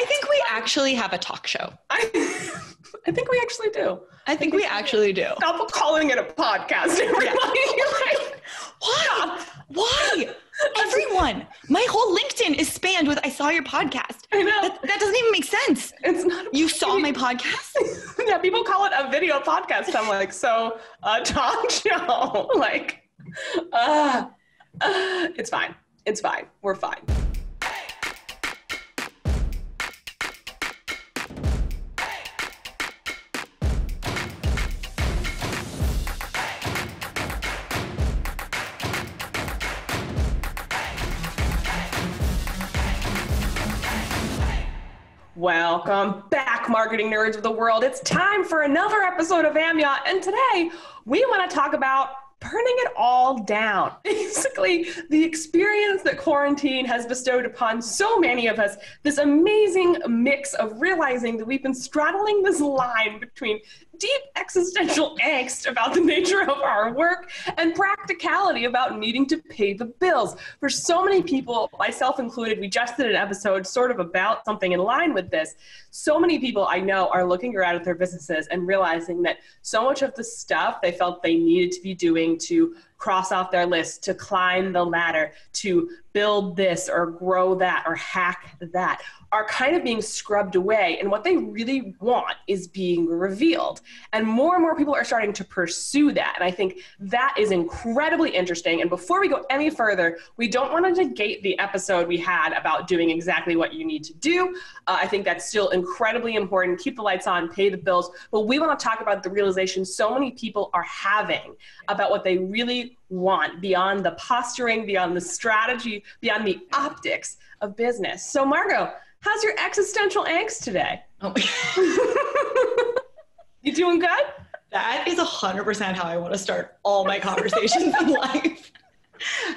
I think we actually have a talk show. I think we actually do. I think we actually do. Stop calling it a podcast, everybody. Like, why? Why? Everyone, my whole LinkedIn is spanned with, I saw your podcast. I know. That doesn't even make sense. It's not. You saw my podcast? Yeah, people call it a video podcast. I'm like, so a talk show. Like, it's fine. It's fine. We're fine. Welcome back, marketing nerds of the world. It's time for another episode of HAMYAW, and today we want to talk about burning it all down. Basically, the experience that quarantine has bestowed upon so many of us, this amazing mix of realizing that we've been straddling this line between deep existential angst about the nature of our work and practicality about needing to pay the bills. For so many people, myself included, we just did an episode sort of about something in line with this. So many people I know are looking around at their businesses and realizing that so much of the stuff they felt they needed to be doing to cross off their list, to climb the ladder, to build this or grow that or hack that, are kind of being scrubbed away. And what they really want is being revealed. And more people are starting to pursue that. And I think that is incredibly interesting. And before we go any further, we don't want to negate the episode we had about doing exactly what you need to do. I think that's still incredibly important. Keep the lights on, pay the bills. But we want to talk about the realization so many people are having about what they really want beyond the posturing, beyond the strategy, beyond the optics of business. So Margo, how's your existential angst today? Oh. You doing good? That is 100% how I want to start all my conversations in life.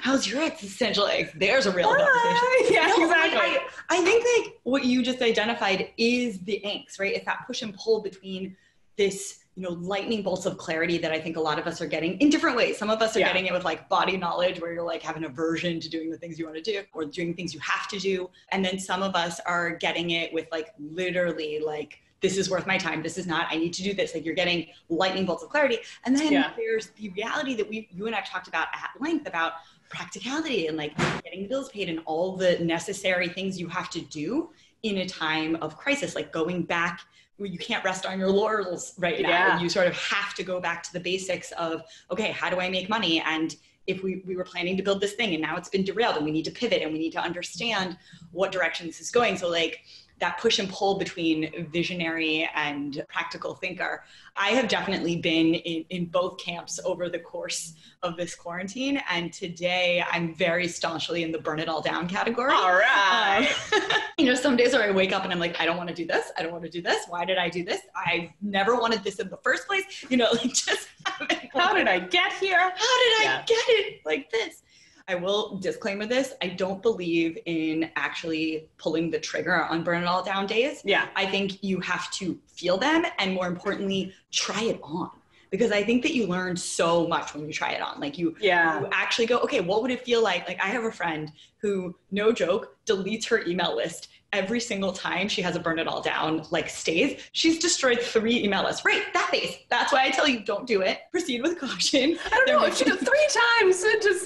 How's your existential angst? There's a real conversation. Yeah, no, exactly. I think like what you just identified is the angst, right? It's that push and pull between this, lightning bolts of clarity that I think a lot of us are getting in different ways. Some of us are getting it with like body knowledge, where you're like have an aversion to doing the things you want to do or doing things you have to do. And then some of us are getting it with like literally like, this is worth my time. This is not, I need to do this. Like you're getting lightning bolts of clarity. And then there's the reality that you and I talked about at length about practicality and like getting the bills paid and all the necessary things you have to do in a time of crisis, like going back where you can't rest on your laurels right now. You sort of have to go back to the basics of, okay, how do I make money? And if we were planning to build this thing and now it's been derailed and we need to pivot and we need to understand what direction this is going. So like that push and pull between visionary and practical thinker. I have definitely been in both camps over the course of this quarantine. And today I'm very staunchly in the burn it all down category. All right. Some days where I wake up and I'm like, I don't want to do this. I don't want to do this. Why did I do this? I never wanted this in the first place. Just how did I get here? How did I get it like this? I will disclaimer this. I don't believe in actually pulling the trigger on burn it all down days. Yeah. I think you have to feel them and more importantly, try it on. Because I think that you learn so much when you try it on. Like you actually go, okay, what would it feel like? Like I have a friend who, no joke, deletes her email list every single time she has a burn it all down, like stays. She's destroyed 3 email lists. Right, that phase. That's why I tell you, don't do it. Proceed with caution. I don't know, she did 3 times.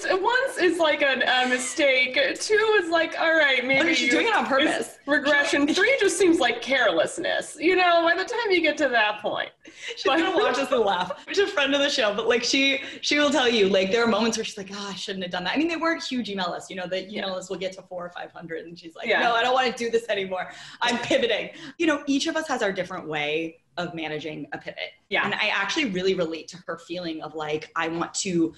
Once is like a mistake. 2 is like, all right, maybe she's doing it on purpose. Regression. 3 just seems like carelessness. By the time you get to that point. She's gonna watch us and laugh. She's a friend of the show, but like she will tell you, like there are moments where she's like, I shouldn't have done that. I mean, they weren't huge email lists. The email list will get to 400 or 500, and she's like, no, I don't want to do this anymore. I'm pivoting. Each of us has our different way of managing a pivot. Yeah. And I actually really relate to her feeling of like, I want to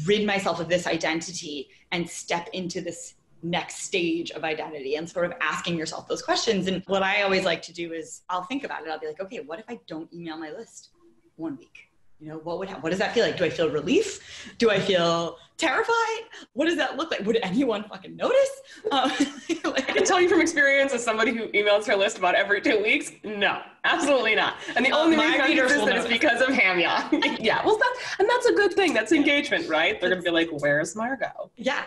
rid myself of this identity and step into this next stage of identity and sort of asking yourself those questions. And what I always like to do is I'll think about it. I'll be like, okay, what if I don't email my list 1 week? What does that feel like? Do I feel relief? Do I feel terrified? What does that look like? Would anyone fucking notice? I can tell you from experience as somebody who emails her list about every 2 weeks, no. Absolutely not. And the only reason I'm consistent is because of HAMYAW. Yeah, well, that's a good thing. That's engagement, right? They're going to be like, where's Margo? Yeah.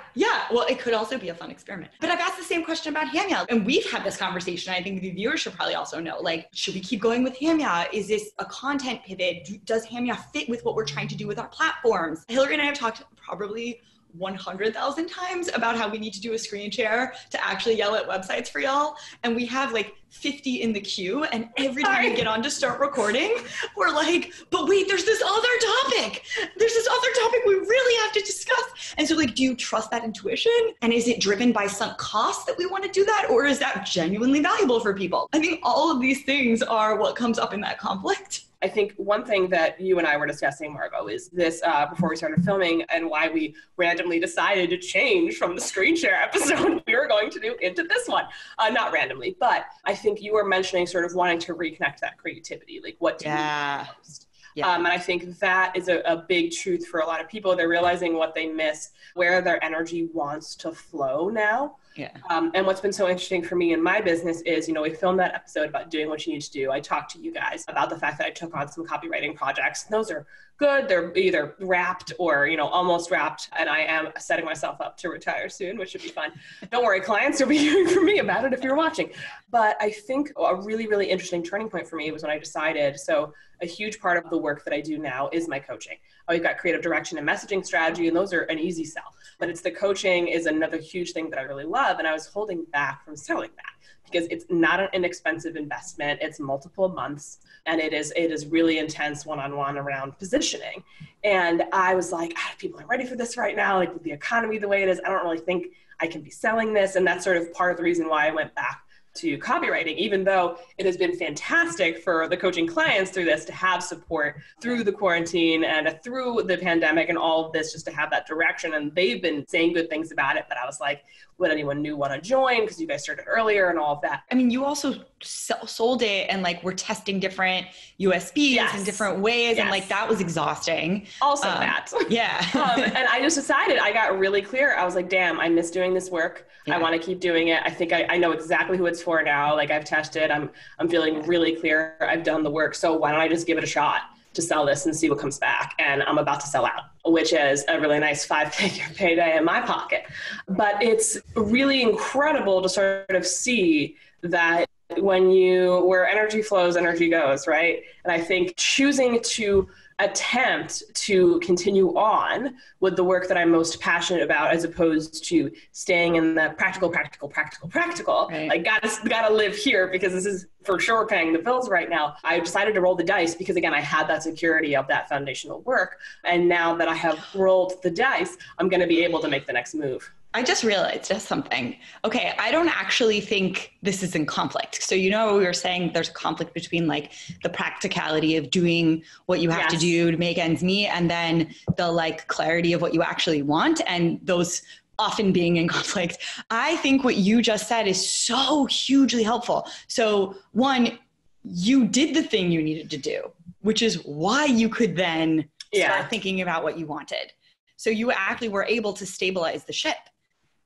Well, it could also be a fun experiment. But I've asked the same question about HAMYAW, and we've had this conversation. I think the viewers should probably also know, like, should we keep going with HAMYAW? Is this a content pivot? Does HAMYAW fit with what we're trying to do with our platforms? Hillary and I have talked probably 100,000 times about how we need to do a screen share to actually yell at websites for y'all. And we have like 50 in the queue. And every time we get on to start recording, we're like, but wait, there's this other topic. There's this other topic we really have to discuss. And so like, do you trust that intuition? And is it driven by sunk costs that we want to do that? Or is that genuinely valuable for people? I think all of these things are what comes up in that conflict. I think one thing that you and I were discussing, Margo, is this before we started filming and why we randomly decided to change from the screen share episode we were going to do into this one. Not randomly, but I think you were mentioning sort of wanting to reconnect that creativity, like what do you post? Yeah. And I think that is a big truth for a lot of people. They're realizing what they miss, where their energy wants to flow now. Yeah. And what's been so interesting for me in my business is, we filmed that episode about doing what you need to do. I talked to you guys about the fact that I took on some copywriting projects. Those are good. They're either wrapped or, almost wrapped. And I am setting myself up to retire soon, which should be fun. Don't worry, clients will be hearing from me about it if you're watching. But I think a really, really interesting turning point for me was when I decided, so a huge part of the work that I do now is my coaching. We've got creative direction and messaging strategy, and those are an easy sell. But it's the coaching is another huge thing that I really love. And I was holding back from selling that because it's not an inexpensive investment. It's multiple months, and it is really intense one-on-one around positioning. And I was like, people aren't ready for this right now. Like with the economy the way it is, I don't really think I can be selling this. And that's sort of part of the reason why I went back to copywriting, even though it has been fantastic for the coaching clients through this to have support through the quarantine and through the pandemic and all of this, just to have that direction. And they've been saying good things about it, but I was like, would anyone new want to join? Because you guys started earlier and all of that. I mean, you also sold it and like we're testing different USBs in different ways. And like, that was exhausting. Also that. Yeah. And I just decided, I got really clear. I was like, damn, I miss doing this work. Yeah. I want to keep doing it. I think I know exactly who it's for now. Like I've tested, I'm feeling really clear. I've done the work. So why don't I just give it a shot to sell this and see what comes back? And I'm about to sell out, which is a really nice 5-figure payday in my pocket. But it's really incredible to sort of see that where energy flows, energy goes, right? And I think choosing to attempt to continue on with the work that I'm most passionate about, as opposed to staying in the practical, right. Like gotta live here because this is for sure paying the bills right now. I decided to roll the dice because again, I had that security of that foundational work. And now that I have rolled the dice, I'm going to be able to make the next move. I just realized just something. Okay, I don't actually think this is in conflict. So we were saying there's a conflict between like the practicality of doing what you have to do to make ends meet, and then the like clarity of what you actually want, and those often being in conflict. I think what you just said is so hugely helpful. So one, you did the thing you needed to do, which is why you could then start thinking about what you wanted. So you actually were able to stabilize the ship.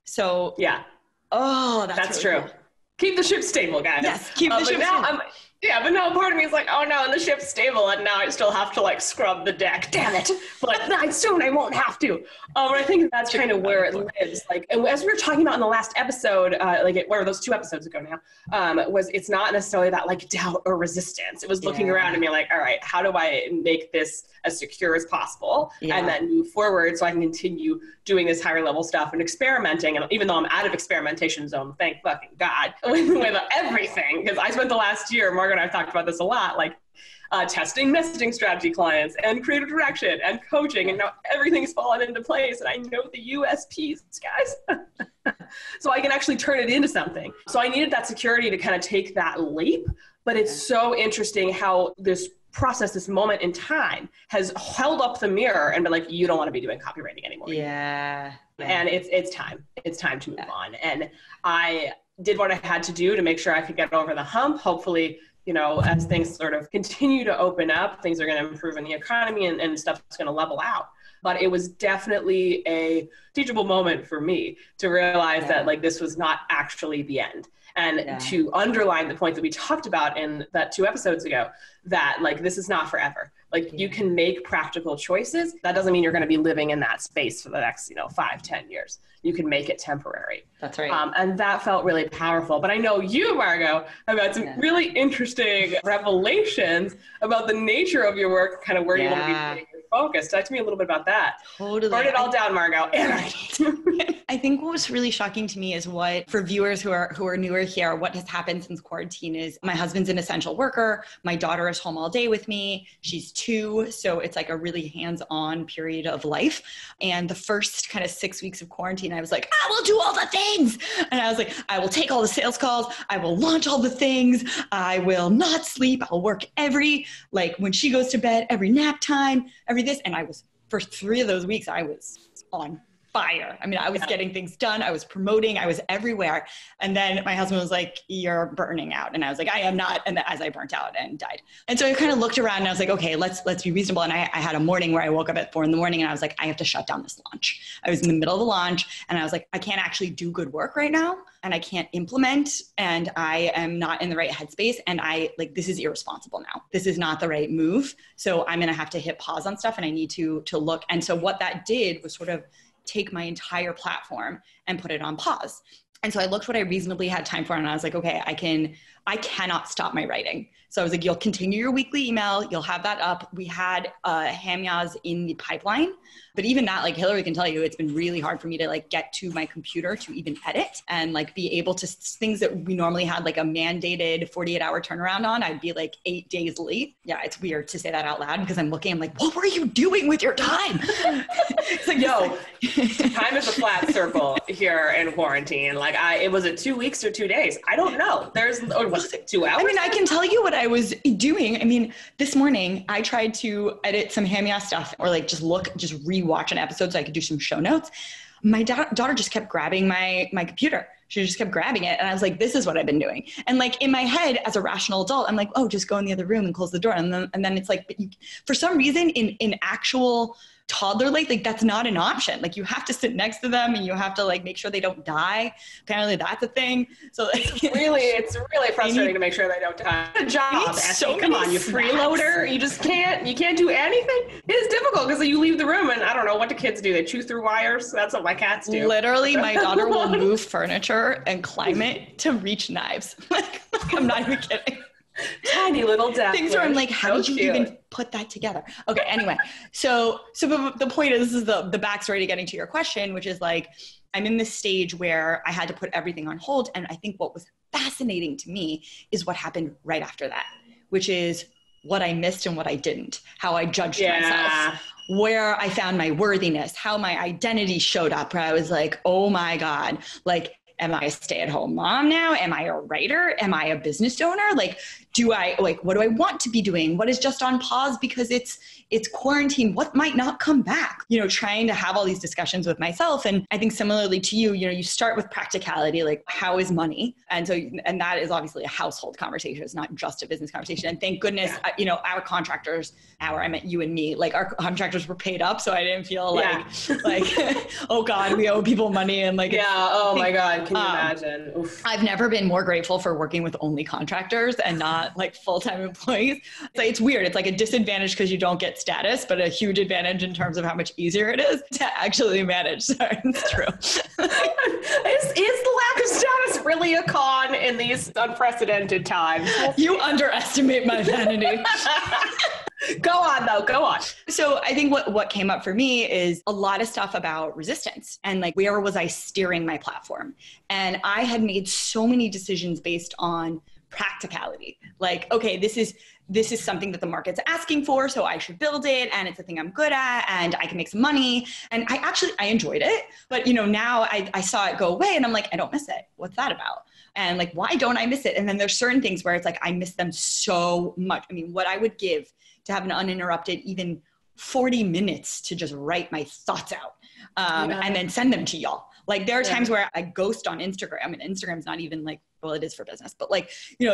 So that's really true. Cool. Keep the ship stable, guys. Yes, keep the ship stable. But now part of me is like, oh no, and the ship's stable, and now I still have to like scrub the deck. Damn it! But soon I won't have to. But I think that's kind of where it lives. Like, and as we were talking about in the last episode, where those 2 episodes ago now, it's not necessarily that like doubt or resistance. It was looking around and being like, all right, how do I make this as secure as possible, and then move forward so I can continue doing this higher level stuff and experimenting. And even though I'm out of experimentation zone, thank fucking God, with everything, because I spent the last year, Margo and I have talked about this a lot, like testing messaging strategy clients and creative direction and coaching, and now everything's fallen into place and I know the USPs, guys. So I can actually turn it into something. So I needed that security to kind of take that leap, but it's so interesting how this process, this moment in time, has held up the mirror and been like, you don't want to be doing copywriting anymore. Yeah. And it's time to move on. And I did what I had to do to make sure I could get over the hump. Hopefully, as things sort of continue to open up, things are going to improve in the economy and stuff's going to level out. But it was definitely a teachable moment for me to realize that like this was not actually the end. And to underline the point that we talked about in that 2 episodes ago, that like, this is not forever. Like you can make practical choices. That doesn't mean you're going to be living in that space for the next, 5-10 years. You can make it temporary. That's right. And that felt really powerful. But I know you, Margo, have had some really interesting revelations about the nature of your work, kind of where you want to be putting your focus. Talk to me a little bit about that. Totally. Burn it all down, Margo. I think what was really shocking to me is what, for viewers who are newer here, what has happened since quarantine is my husband's an essential worker. My daughter is home all day with me. She's 2. So it's like a really hands-on period of life. And the first kind of 6 weeks of quarantine, I was like, I will do all the things. And I was like, I will take all the sales calls. I will launch all the things. I will not sleep. I'll work when she goes to bed, every nap time, every this. And for 3 of those weeks, I was on fire. I mean, I was getting things done. I was promoting. I was everywhere. And then my husband was like, you're burning out. And I was like, I am not. And as I burnt out and died. And so I kind of looked around and I was like, okay, let's be reasonable. And I had a morning where I woke up at 4 a.m. and I was like, I have to shut down this launch. I was in the middle of the launch and I was like, I can't actually do good work right now. And I can't implement and I am not in the right headspace. And this is irresponsible now. This is not the right move. So I'm going to have to hit pause on stuff and I need to look. And so what that did was sort of take my entire platform and put it on pause. And so I looked what I reasonably had time for and I was like, okay, I cannot stop my writing. So I was like, you'll continue your weekly email. You'll have that up. We had HAMYAWs in the pipeline, but even that, like Hillary can tell you, it's been really hard for me to get to my computer to even edit and be able to things that we normally had a mandated 48-hour turnaround on. I'd be 8 days late. Yeah, it's weird to say that out loud because I'm looking, I'm like, what were you doing with your time? It's like, yo, time is a flat circle here in quarantine. It was 2 weeks or 2 days. I don't know. Was it 2 hours? I mean, I can tell you what I was doing. I mean, this morning I tried to edit some HAMYAW stuff or just rewatch an episode so I could do some show notes. My daughter just kept grabbing my computer. She just kept grabbing it. And I was like, this is what I've been doing. And in my head as a rational adult, I'm like, oh, just go in the other room and close the door. And then it's but for some reason in actual toddler that's not an option. You have to sit next to them and you have to make sure they don't die. Apparently that's a thing. So it's really frustrating to make sure they don't die. A job. So come on, you freeloader. You can't do anything. It is difficult because you leave the room and I don't know what do kids do. They chew through wires. That's what my cats do. Literally, my daughter will move furniture and climb it to reach knives. I'm not even kidding. Tiny little death. Things where I'm like, how did you even put that together? Okay, anyway. So the point is, this is the backstory to getting to your question, which is I'm in this stage where I had to put everything on hold. And I think what was fascinating to me is what happened right after that, which is what I missed and what I didn't, how I judged myself, where I found my worthiness, how my identity showed up, where I was like, oh my God, am I a stay-at-home mom now? Am I a writer? Am I a business owner? What do I want to be doing? What is just on pause because it's quarantine? What might not come back? Trying to have all these discussions with myself. And I think similarly to you, you start with practicality, how is money? And that is obviously a household conversation. It's not just a business conversation. And thank goodness, our contractors, I meant you and me, our contractors were paid up. So I didn't feel oh God, we owe people money. And oh my God. Can you imagine? Oof. I've never been more grateful for working with only contractors and not full-time employees. So it's weird. It's a disadvantage because you don't get status, but a huge advantage in terms of how much easier it is to actually manage. So it's true. Is the lack of status really a con in these unprecedented times? You underestimate my vanity. Go on though, go on. So I think what came up for me is a lot of stuff about resistance and where was I steering my platform? And I had made so many decisions based on practicality. Okay, this is something that the market's asking for, so I should build it, and it's a thing I'm good at, and I can make some money. And I enjoyed it, but now I saw it go away, and I'm like, I don't miss it. What's that about? And why don't I miss it? And then there's certain things where it's I miss them so much. I mean, what I would give to have an uninterrupted, even 40 minutes to just write my thoughts out, and then send them to y'all. There are times where I ghost on Instagram, and Instagram's not even well, it is for business, but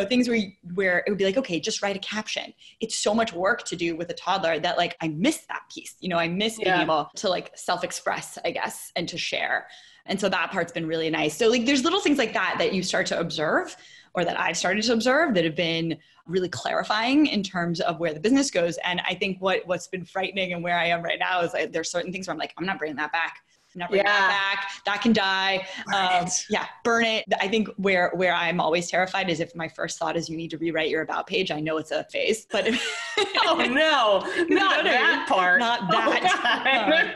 things where it would be okay, just write a caption. It's so much work to do with a toddler that I miss that piece. I miss being able to self-express, I guess, and to share. And so that part's been really nice. So like there's little things like that you start to observe, or that I've started to observe, that have been really clarifying in terms of where the business goes. And I think what's been frightening and where I am right now is like, there's certain things where I'm like, I'm not bringing that back. I'm not bringing that back. That can die. Burn it. I think where I'm always terrified is if my first thought is you need to rewrite your about page. I know it's a phase, but oh no, not that part. Not that.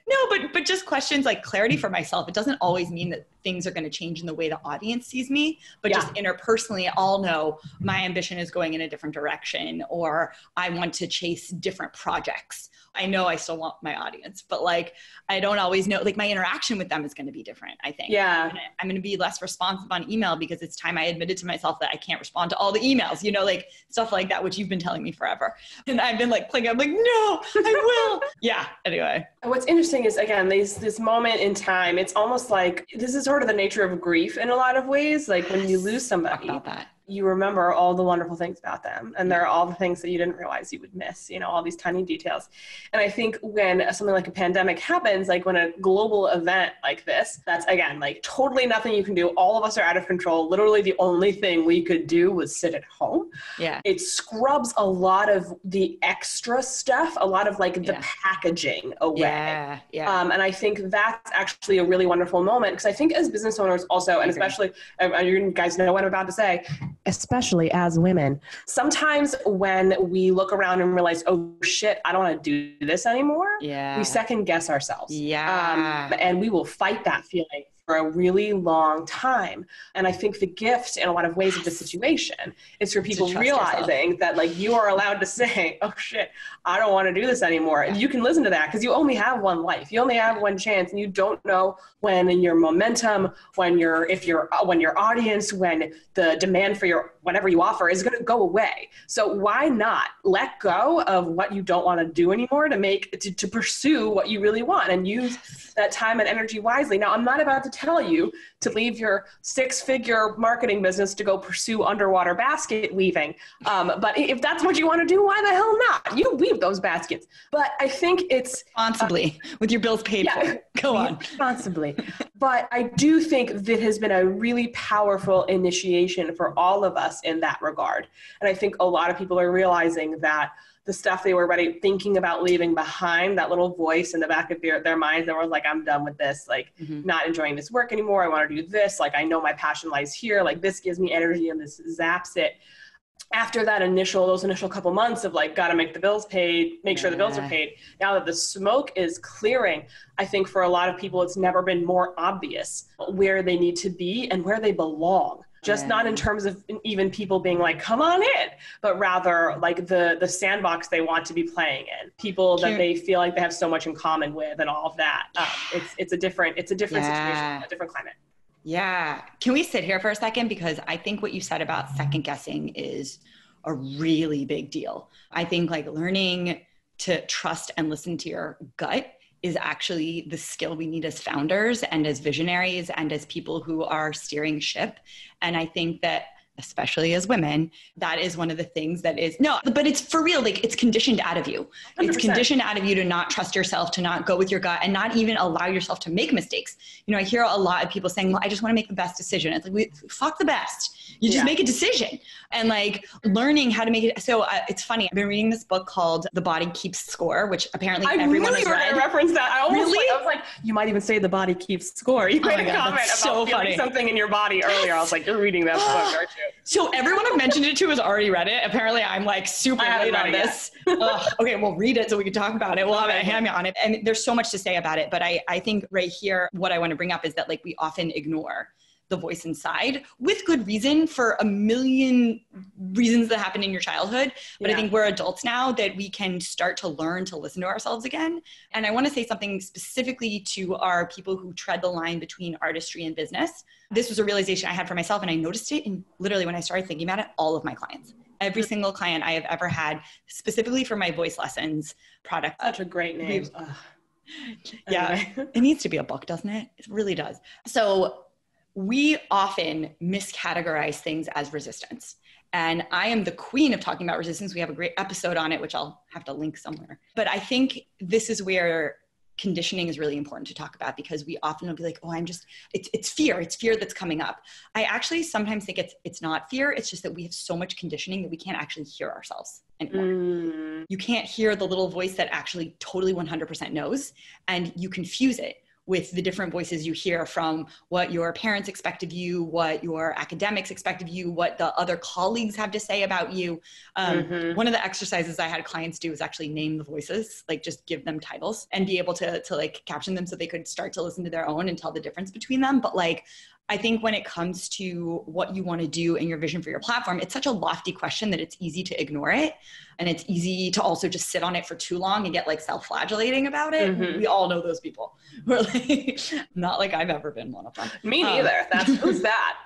No, but just questions like clarity for myself. It doesn't always mean that things are going to change in the way the audience sees me, but just interpersonally, I'll know my ambition is going in a different direction, or I want to chase different projects. I know I still want my audience, but like, I don't always know, like my interaction with them is going to be different, I think. Yeah. I'm going to be less responsive on email because it's time I admitted to myself that I can't respond to all the emails, like stuff like that, which you've been telling me forever. And I've been like playing, I'm like, no, I will. Yeah. Anyway. What's interesting is, again, this moment in time, it's almost like this is sort of the nature of grief in a lot of ways. Like when you lose somebody. Talk about that. You remember all the wonderful things about them. And there are all the things that you didn't realize you would miss, all these tiny details. And I think when something like a pandemic happens, like when a global event like this, that's again, like totally nothing you can do. All of us are out of control. Literally the only thing we could do was sit at home. Yeah. It scrubs a lot of the extra stuff, a lot of like the packaging away. Yeah. And I think that's actually a really wonderful moment, because I think as business owners also, and especially, you guys know what I'm about to say, especially as women, sometimes when we look around and realize, oh shit, I don't want to do this anymore. Yeah. We second guess ourselves. Yeah. And we will fight that feeling for a really long time. And I think the gift in a lot of ways of the situation is for people realizing that like you are allowed to say, oh shit, I don't want to do this anymore. And you can listen to that because you only have one life. You only have one chance, and you don't know when your momentum, when your audience, when the demand for your whatever you offer is going to go away. So why not let go of what you don't want to do anymore to pursue what you really want, and use that time and energy wisely. Now, I'm not about to tell you to leave your 6-figure marketing business to go pursue underwater basket weaving. But if that's what you want to do, why the hell not? You weave those baskets. But I think it's responsibly with your bills paid for. Go on. Responsibly. But I do think that has been a really powerful initiation for all of us in that regard. And I think a lot of people are realizing that the stuff they were already thinking about leaving behind, that little voice in the back of their minds that was like, I'm done with this, like not enjoying this work anymore. I want to do this. Like, I know my passion lies here. Like, this gives me energy and this zaps it. After that those initial couple months of like, got to make the bills paid, make sure the bills are paid. Now that the smoke is clearing, I think for a lot of people, it's never been more obvious where they need to be and where they belong. Just not in terms of even people being like, come on in, but rather like the sandbox they want to be playing in, people that they feel like they have so much in common with, and all of that. It's a different situation, a different climate. Yeah. Can we sit here for a second? Because I think what you said about second guessing is a really big deal. I think like learning to trust and listen to your gut is actually the skill we need as founders and as visionaries and as people who are steering ship. And I think that especially as women, that is one of the things that is, but it's for real, like it's conditioned out of you. 100%. It's conditioned out of you to not trust yourself, to not go with your gut, and not even allow yourself to make mistakes. I hear a lot of people saying, well, I just want to make the best decision. It's like, fuck the best. You just make a decision. And like learning how to make it. So it's funny. I've been reading this book called The Body Keeps Score, which apparently everyone has read. I referenced that. I was like, you might even say The Body Keeps Score. You made a comment about feeling something in your body earlier. I was like, you're reading that book, aren't you? So everyone I've mentioned it to has already read it. Apparently I'm like super late on this. Okay, we'll read it so we can talk about it. We'll have a HAMYAW on it. And there's so much to say about it. But I think right here, what I want to bring up is that like we often ignore the voice inside with good reason for a million reasons that happened in your childhood. But I think we're adults now that we can start to learn to listen to ourselves again. And I want to say something specifically to our people who tread the line between artistry and business. This was a realization I had for myself, and I noticed it in literally when I started thinking about it, all of my clients. Every single client I have ever had, specifically for my voice lessons product. Such a great name. Yeah, it needs to be a book, doesn't it? It really does. So we often miscategorize things as resistance. And I am the queen of talking about resistance. We have a great episode on it, which I'll have to link somewhere. But I think this is where conditioning is really important to talk about, because we often will be like, oh, it's fear that's coming up. I actually sometimes think it's not fear. It's just that we have so much conditioning that we can't actually hear ourselves anymore. You can't hear the little voice that actually totally 100% knows, and you confuse it with the different voices you hear from what your parents expect of you, what your academics expect of you, what the other colleagues have to say about you. One of the exercises I had clients do was actually name the voices, like just give them titles and be able to like caption them so they could start to listen to their own and tell the difference between them. But like, I think when it comes to what you want to do and your vision for your platform, it's such a lofty question that it's easy to ignore it. And it's easy to also just sit on it for too long and get like self-flagellating about it. We all know those people. We're like, not like I've ever been one of them. Me neither. Who's that?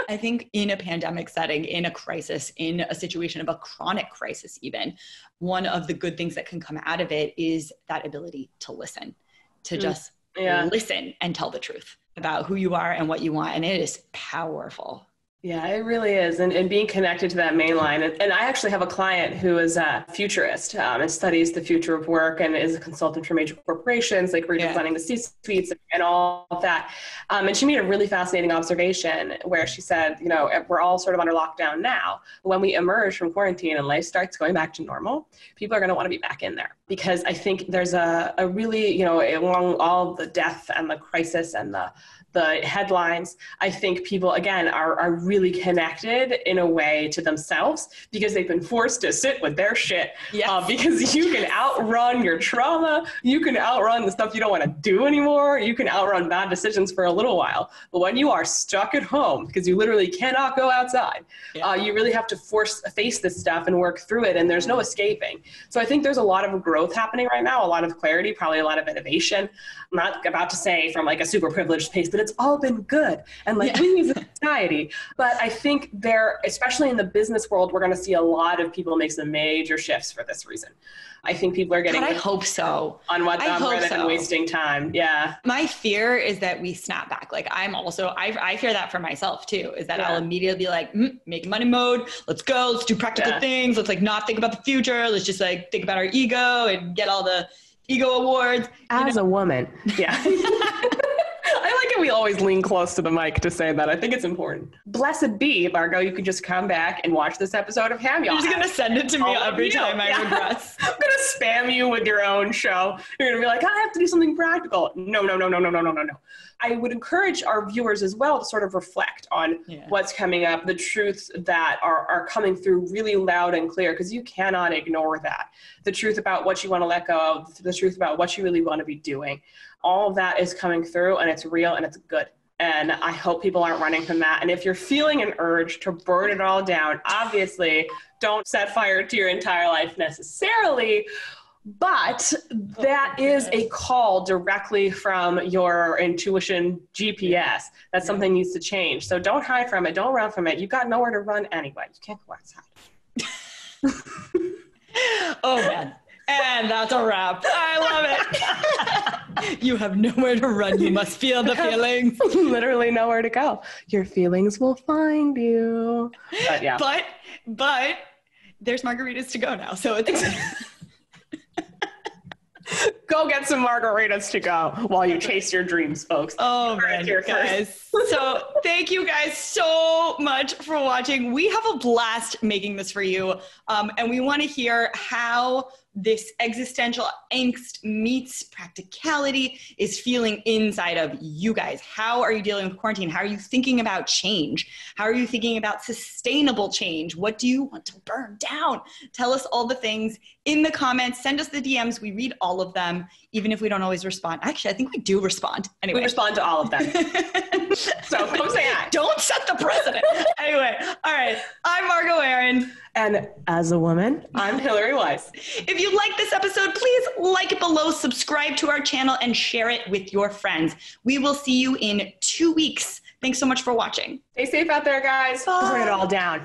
I think in a pandemic setting, in a crisis, in a situation of a chronic crisis even, one of the good things that can come out of it is that ability to listen, to just listen and tell the truth about who you are and what you want. And it is powerful. Yeah, it really is. And being connected to that main line. And I actually have a client who is a futurist and studies the future of work and is a consultant for major corporations, like redesigning the C-suites and all of that. And she made a really fascinating observation where she said, you know, we're all sort of under lockdown now. When we emerge from quarantine and life starts going back to normal, people are going to want to be back in there. Because I think there's a really, you know, along all the death and the crisis and the headlines, I think people, again, are really connected in a way to themselves because they've been forced to sit with their shit. Because you can outrun your trauma. You can outrun the stuff you don't want to do anymore. You can outrun bad decisions for a little while. But when you are stuck at home because you literally cannot go outside, you really have to face this stuff and work through it. And there's no escaping. So I think there's a lot of growth happening right now, a lot of clarity, probably a lot of innovation. I'm not about to say from like a super privileged place that it's all been good and like we as a society. But I think especially in the business world, we're going to see a lot of people make some major shifts for this reason. I think people are getting I hope so. On what rather than wasting time. Yeah. My fear is that we snap back. Like I fear that for myself too, is that I'll immediately be like, make money mode. Let's go. Let's do practical things. Let's like not think about the future. Let's just like think about our ego and get all the ego awards. As a woman. Yeah. I like it. We always lean close to the mic to say that. I think it's important. Blessed be, Margo, you can just come back and watch this episode of HAMYAW. You're just going to send it to me every time I regress. I'm going to spam you with your own show. You're going to be like, I have to do something practical. No. I would encourage our viewers as well to sort of reflect on what's coming up, the truths that are coming through really loud and clear, because you cannot ignore that. The truth about what you want to let go of, the truth about what you really want to be doing. All of that is coming through and it's real and it's good. And I hope people aren't running from that. And if you're feeling an urge to burn it all down, obviously don't set fire to your entire life necessarily. But that is a call directly from your intuition GPS. That's something needs to change. So don't hide from it. Don't run from it. You've got nowhere to run anyway. You can't go outside. Oh, man. And that's a wrap. I love it. You have nowhere to run. You must feel the feelings. Literally nowhere to go. Your feelings will find you. But yeah. But there's margaritas to go now. So it's... Go get some margaritas to go while you chase your dreams, folks. Oh, man, guys. So thank you guys so much for watching. We have a blast making this for you. And we want to hear how this existential angst meets practicality is feeling inside of you guys. How are you dealing with quarantine? How are you thinking about change? How are you thinking about sustainable change? What do you want to burn down? Tell us all the things in the comments. Send us the DMs. We read all of them, even if we don't always respond. Actually, I think we do respond. Anyway. We respond to all of them. So come say hi. Don't set the precedent. Anyway, all right. I'm Margo Aaron. And as a woman, I'm Hillary Weiss. If you like this episode, please like it below, subscribe to our channel, and share it with your friends. We will see you in 2 weeks. Thanks so much for watching. Stay safe out there, guys. Bye. Burn it all down.